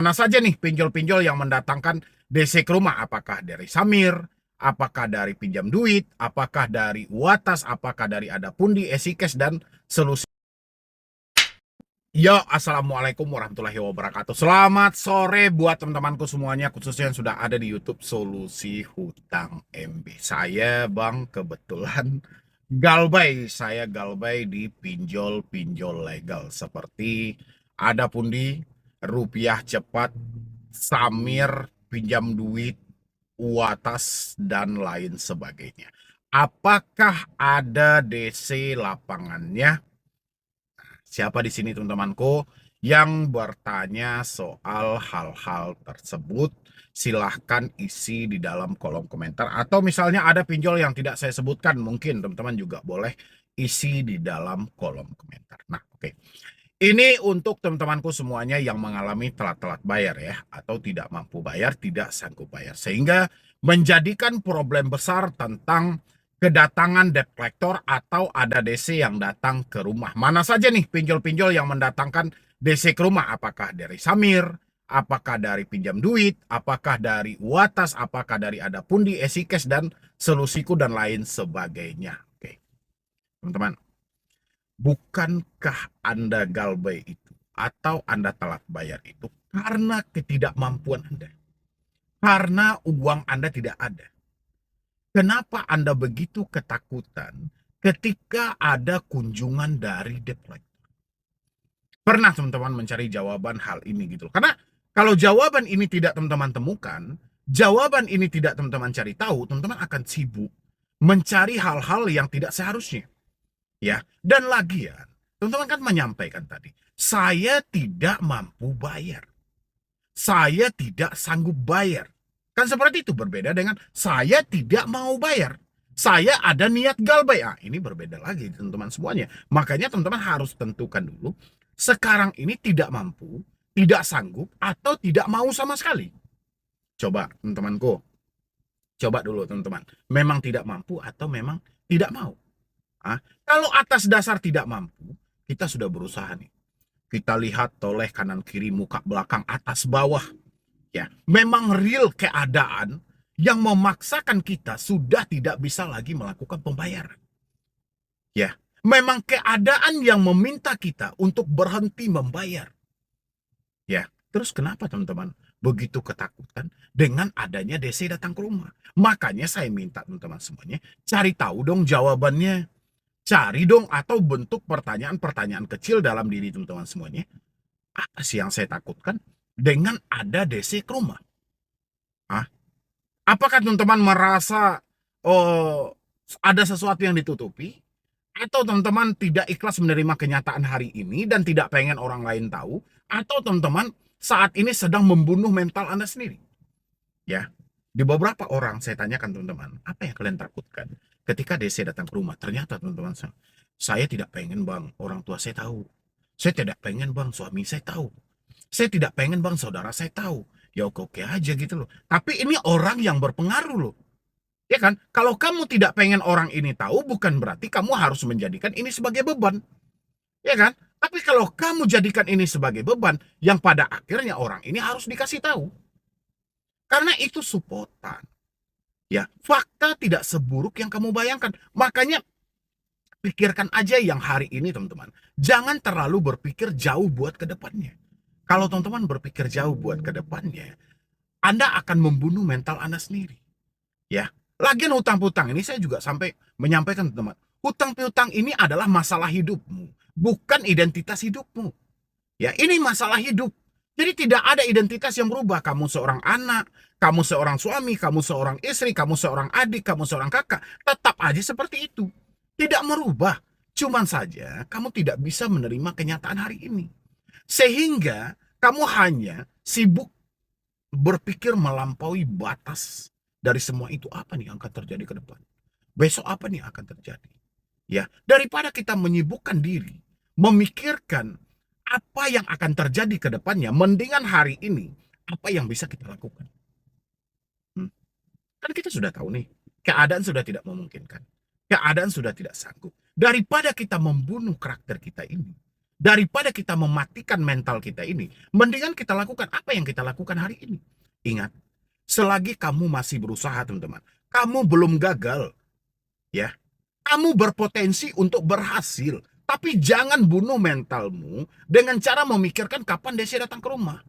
Mana saja nih pinjol-pinjol yang mendatangkan DC ke rumah? Apakah dari Samir? Apakah dari pinjam duit? Apakah dari Uatas? Apakah dari Adapundi, Esikes, dan solusi? Yo, assalamualaikum warahmatullahi wabarakatuh. Selamat sore buat teman-temanku semuanya, khususnya yang sudah ada di YouTube Solusi Hutang MB. Saya Bang, kebetulan galbay. Saya galbay di pinjol-pinjol legal seperti Adapundi, Rupiah Cepat, Samir, pinjam duit, Uatas, dan lain sebagainya. Apakah ada DC lapangannya? Siapa di sini teman-temanku yang bertanya soal hal-hal tersebut? Silahkan isi di dalam kolom komentar. Atau misalnya ada pinjol yang tidak saya sebutkan, mungkin teman-teman juga boleh isi di dalam kolom komentar. Nah, oke. Ini untuk teman-temanku semuanya yang mengalami telat-telat bayar ya, atau tidak mampu bayar, tidak sanggup bayar. Sehingga menjadikan problem besar tentang kedatangan debt collector atau ada DC yang datang ke rumah. Mana saja nih pinjol-pinjol yang mendatangkan DC ke rumah? Apakah dari Samir? Apakah dari pinjam duit? Apakah dari Uatas? Apakah dari Adapundi, Esikes, dan Solusiku, dan lain sebagainya? Oke, teman-teman. Bukankah Anda galbay itu atau Anda telat bayar itu karena ketidakmampuan Anda? Karena uang Anda tidak ada. Kenapa Anda begitu ketakutan ketika ada kunjungan dari debt collector? Pernah teman-teman mencari jawaban hal ini gitu. Karena kalau jawaban ini tidak teman-teman temukan, jawaban ini tidak teman-teman cari tahu, teman-teman akan sibuk mencari hal-hal yang tidak seharusnya. Ya, dan lagian, teman-teman kan menyampaikan tadi, saya tidak mampu bayar. Saya tidak sanggup bayar. Kan seperti itu, berbeda dengan saya tidak mau bayar. Saya ada niat galbay. Ah, ini berbeda lagi teman-teman semuanya. Makanya teman-teman harus tentukan dulu, sekarang ini tidak mampu, tidak sanggup, atau tidak mau sama sekali. Coba teman-temanku, coba dulu teman-teman. Memang tidak mampu atau memang tidak mau? Kalau atas dasar tidak mampu, kita sudah berusaha nih. Kita lihat toleh kanan kiri, muka belakang, atas bawah. Ya, memang real keadaan yang memaksakan kita sudah tidak bisa lagi melakukan pembayaran. Ya, memang keadaan yang meminta kita untuk berhenti membayar. Ya, terus kenapa teman-teman begitu ketakutan dengan adanya DC datang ke rumah? Makanya saya minta teman-teman semuanya cari tahu dong jawabannya. Cari dong atau bentuk pertanyaan-pertanyaan kecil dalam diri teman-teman semuanya. Apa sih yang saya takutkan dengan ada DC ke rumah? Hah? Apakah teman-teman merasa oh, ada sesuatu yang ditutupi? Atau teman-teman tidak ikhlas menerima kenyataan hari ini dan tidak pengen orang lain tahu? Atau teman-teman saat ini sedang membunuh mental Anda sendiri? Ya, di beberapa orang saya tanyakan teman-teman, apa yang kalian takutkan ketika DC datang ke rumah? Ternyata teman-teman, saya tidak pengen bang orang tua saya tahu. Saya tidak pengen bang suami saya tahu. Saya tidak pengen bang saudara saya tahu. Ya oke-oke aja gitu loh. Tapi ini orang yang berpengaruh loh. Ya kan? Kalau kamu tidak pengen orang ini tahu, bukan berarti kamu harus menjadikan ini sebagai beban. Ya kan? Tapi kalau kamu jadikan ini sebagai beban, yang pada akhirnya orang ini harus dikasih tahu. Karena itu supportan. Ya, fakta tidak seburuk yang kamu bayangkan. Makanya pikirkan aja yang hari ini, teman-teman. Jangan terlalu berpikir jauh buat ke depannya. Kalau teman-teman berpikir jauh buat ke depannya, Anda akan membunuh mental Anda sendiri. Ya, lagian hutang-hutang ini saya juga sampai menyampaikan teman-teman. Hutang piutang ini adalah masalah hidupmu, bukan identitas hidupmu. Ya, ini masalah hidup. Jadi tidak ada identitas yang berubah. Kamu seorang anak, kamu seorang suami, kamu seorang istri, kamu seorang adik, kamu seorang kakak. Tetap aja seperti itu. Tidak merubah. Cuman saja kamu tidak bisa menerima kenyataan hari ini. Sehingga kamu hanya sibuk berpikir melampaui batas dari semua itu. Apa nih yang akan terjadi ke depan? Besok apa nih akan terjadi? Ya, daripada kita menyibukkan diri, memikirkan apa yang akan terjadi ke depannya, mendingan hari ini apa yang bisa kita lakukan. Hmm? Kan kita sudah tahu nih, keadaan sudah tidak memungkinkan. Keadaan sudah tidak sanggup. Daripada kita membunuh karakter kita ini, Daripada kita mematikan mental kita ini, mendingan kita lakukan apa yang kita lakukan hari ini. Ingat, selagi kamu masih berusaha, teman-teman, kamu belum gagal, ya. Kamu berpotensi untuk berhasil, tapi jangan bunuh mentalmu dengan cara memikirkan kapan Desi datang ke rumah.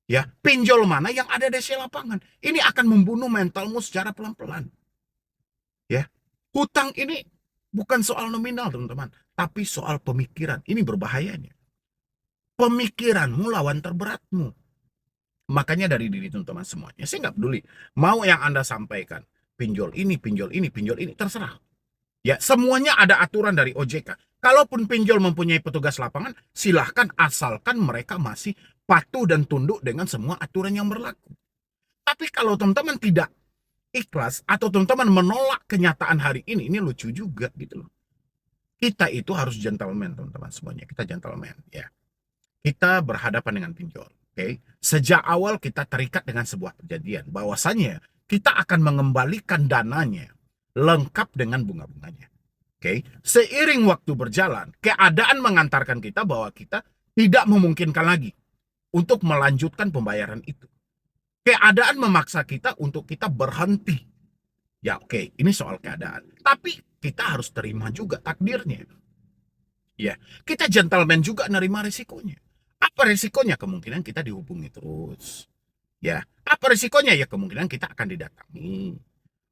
Ya, pinjol mana yang ada Desi lapangan. Ini akan membunuh mentalmu secara pelan-pelan. Ya, hutang ini bukan soal nominal, teman-teman, tapi soal pemikiran. Ini berbahayanya. Pemikiranmu lawan terberatmu. Makanya dari diri teman-teman semuanya, saya nggak peduli mau yang Anda sampaikan pinjol ini, pinjol ini, pinjol ini, terserah. Ya, semuanya ada aturan dari OJK. Kalaupun pinjol mempunyai petugas lapangan, silahkan asalkan mereka masih patuh dan tunduk dengan semua aturan yang berlaku. Tapi kalau teman-teman tidak ikhlas atau teman-teman menolak kenyataan hari ini lucu juga gitu loh. Kita itu harus gentleman, teman-teman semuanya. Kita gentleman, ya. Kita berhadapan dengan pinjol, oke? Sejak awal kita terikat dengan sebuah perjanjian bahwasanya kita akan mengembalikan dananya lengkap dengan bunga-bunganya. Oke, seiring waktu berjalan, keadaan mengantarkan kita bahwa kita tidak memungkinkan lagi untuk melanjutkan pembayaran itu. Keadaan memaksa kita untuk kita berhenti. Ya oke, ini soal keadaan. Tapi kita harus terima juga takdirnya. Ya, kita gentleman juga nerima risikonya. Apa risikonya? Kemungkinan kita dihubungi terus. Ya, apa risikonya? Ya kemungkinan kita akan didatangi.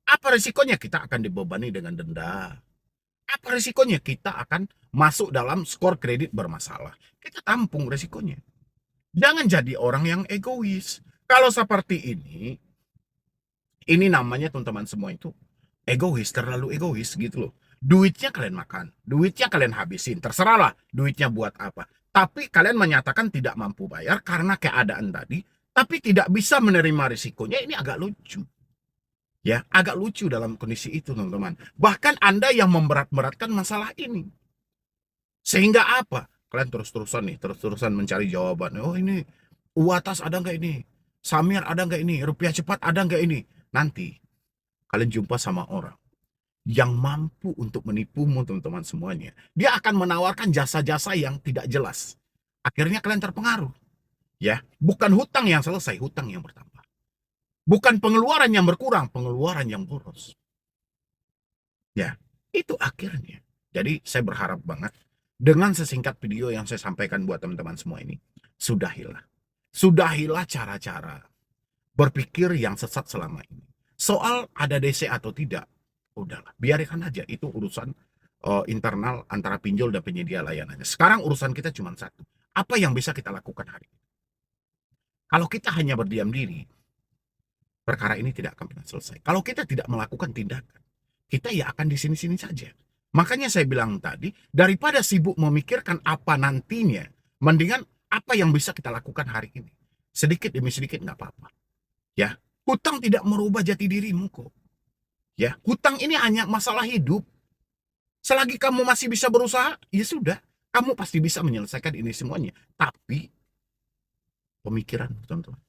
Apa risikonya? Kita akan dibebani dengan denda. Apa risikonya? Kita akan masuk dalam skor kredit bermasalah. Kita tampung risikonya. Jangan jadi orang yang egois. Kalau seperti ini namanya teman-teman semua itu egois, terlalu egois gitu loh. Duitnya kalian makan, duitnya kalian habisin, terserahlah duitnya buat apa. Tapi kalian menyatakan tidak mampu bayar karena keadaan tadi, tapi tidak bisa menerima risikonya, ini agak lucu. Ya, agak lucu dalam kondisi itu, teman-teman. Bahkan Anda yang memberat-beratkan masalah ini. Sehingga apa? Kalian terus-terusan mencari jawaban. Oh ini, UATAS ada nggak ini? Samir ada nggak ini? Rupiah cepat ada nggak ini? Nanti kalian jumpa sama orang yang mampu untuk menipumu, teman-teman semuanya. Dia akan menawarkan jasa-jasa yang tidak jelas. Akhirnya kalian terpengaruh. Ya, bukan hutang yang selesai, hutang yang bertambah. Bukan pengeluaran yang berkurang, pengeluaran yang boros. Ya, itu akhirnya. Jadi saya berharap banget dengan sesingkat video yang saya sampaikan buat teman-teman semua ini, sudahilah. Sudahilah cara-cara berpikir yang sesat selama ini. Soal ada DC atau tidak, udahlah, biarkan aja. Itu urusan internal antara pinjol dan penyedia layanannya. Sekarang urusan kita cuma satu. Apa yang bisa kita lakukan hari ini? Kalau kita hanya berdiam diri, perkara ini tidak akan pernah selesai. Kalau kita tidak melakukan tindakan, kita ya akan di sini-sini saja. Makanya saya bilang tadi, daripada sibuk memikirkan apa nantinya, mendingan apa yang bisa kita lakukan hari ini. Sedikit demi sedikit nggak apa-apa. Ya, hutang tidak merubah jati dirimu kok. Ya, hutang ini hanya masalah hidup. Selagi kamu masih bisa berusaha, ya sudah, kamu pasti bisa menyelesaikan ini semuanya. Tapi pemikiran, teman-teman,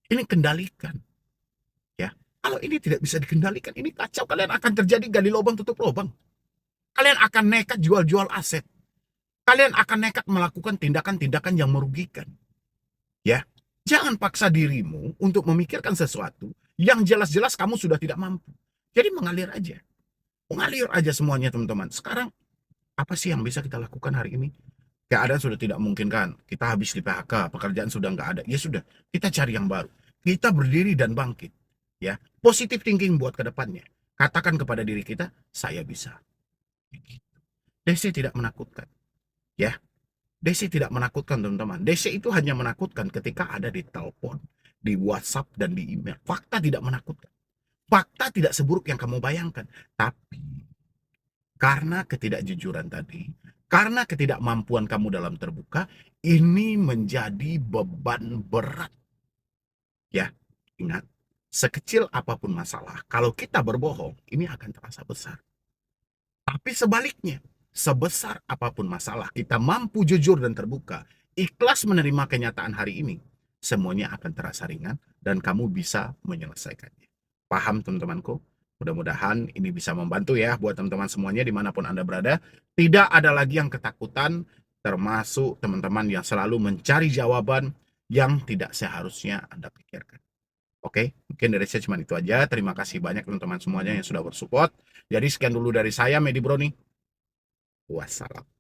ini kendalikan. Ya, kalau ini tidak bisa dikendalikan, ini kacau. Kalian akan terjadi gali lubang tutup lubang. Kalian akan nekat jual-jual aset. Kalian akan nekat melakukan tindakan-tindakan yang merugikan. Ya, jangan paksa dirimu untuk memikirkan sesuatu yang jelas-jelas kamu sudah tidak mampu. Jadi mengalir aja. Mengalir aja semuanya, teman-teman. Sekarang, apa sih yang bisa kita lakukan hari ini? Keadaan sudah tidak memungkinkan. Kita habis di PHK, pekerjaan sudah nggak ada. Ya sudah, kita cari yang baru. Kita berdiri dan bangkit. Ya, positive thinking buat ke depannya. Katakan kepada diri kita, saya bisa. Desi tidak menakutkan. Ya, Desi tidak menakutkan, teman-teman. Desi itu hanya menakutkan ketika ada di telepon, di WhatsApp, dan di email. Fakta tidak menakutkan. Fakta tidak seburuk yang kamu bayangkan. Tapi, karena ketidakjujuran tadi, karena ketidakmampuan kamu dalam terbuka, ini menjadi beban berat. Ya, ingat, sekecil apapun masalah, kalau kita berbohong, ini akan terasa besar. Tapi sebaliknya, sebesar apapun masalah, kita mampu jujur dan terbuka, ikhlas menerima kenyataan hari ini, semuanya akan terasa ringan dan kamu bisa menyelesaikannya. Paham, teman-temanku? Mudah-mudahan ini bisa membantu ya buat teman-teman semuanya dimanapun Anda berada. Tidak ada lagi yang ketakutan termasuk teman-teman yang selalu mencari jawaban yang tidak seharusnya Anda pikirkan. Oke, mungkin dari saya cuma itu aja. Terima kasih banyak teman-teman semuanya yang sudah bersupport. Jadi sekian dulu dari saya, Medi Broni. Wassalam.